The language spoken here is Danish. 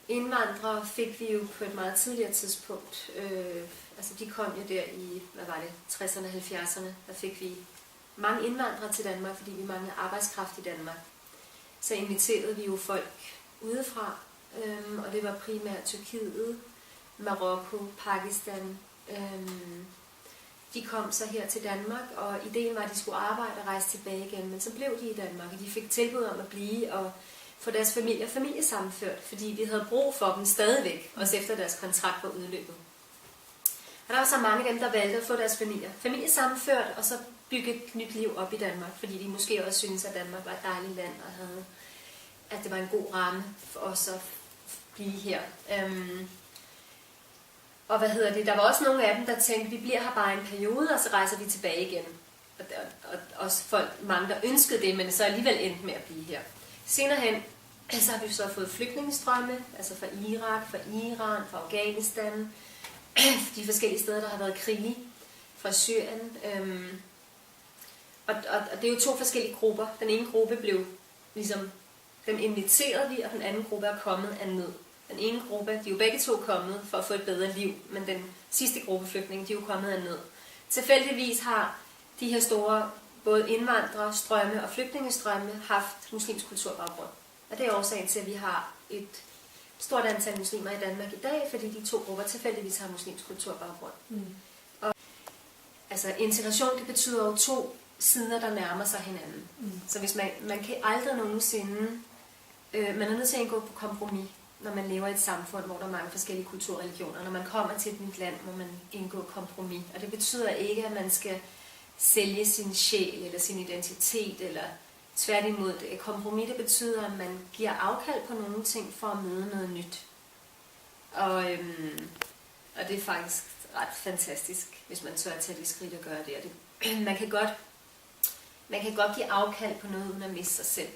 Indvandrere fik vi jo på et meget tidligere tidspunkt. Altså de kom jo der i, 60'erne og 70'erne. Der fik vi mange indvandrere til Danmark, fordi vi manglede arbejdskraft i Danmark. Så inviterede vi jo folk udefra, og det var primært Tyrkiet, Marokko, Pakistan. De kom så her til Danmark, og ideen var, at de skulle arbejde og rejse tilbage igen, men så blev de i Danmark, og de fik tilbud om at blive og få deres familiesammenført, fordi vi havde brug for dem stadigvæk, også efter deres kontrakt var udløbet. Og der var så mange af dem, der valgte at få deres familiesammenført, og så bygge et nyt liv op i Danmark, fordi de måske også syntes, at Danmark var et dejligt land, og at det var en god ramme for os at blive her. Og der var også nogle af dem, der tænkte, vi bliver her bare en periode, og så rejser vi tilbage igen. Og også folk, mange der ønskede det, men så alligevel endte med at blive her. Senere hen, så har vi så fået flygtningestrømme, altså fra Irak, fra Iran, fra Afghanistan, de forskellige steder, der har været krige, fra Syrien. Og det er jo to forskellige grupper. Den ene gruppe blev ligesom, dem inviterede vi, og den anden gruppe er kommet af nød. Den ene gruppe, de er jo begge to kommet for at få et bedre liv, men den sidste gruppe flygtninge, de er jo kommet af nød. Tilfældigvis har de her store, både indvandrere, strømme og flygtningestrømme, haft muslimsk kulturbaggrund. Og det er årsagen til, at vi har et stort antal muslimer i Danmark i dag, fordi de to grupper tilfældigvis har muslimsk kulturbaggrund. Og, altså integration, det betyder jo to sider, der nærmer sig hinanden. Så hvis man kan aldrig nogensinde, man er nødt til at gå på kompromis, når man lever i et samfund, hvor der er mange forskellige kulturreligioner. Når man kommer til et nyt land, må man indgå kompromis. Og det betyder ikke, at man skal sælge sin sjæl eller sin identitet, eller tværtimod. Kompromis, det betyder, at man giver afkald på nogle ting for at møde noget nyt. Og det er faktisk ret fantastisk, hvis man tør tage det skridt og gøre det. Man kan godt give afkald på noget, uden at miste sig selv.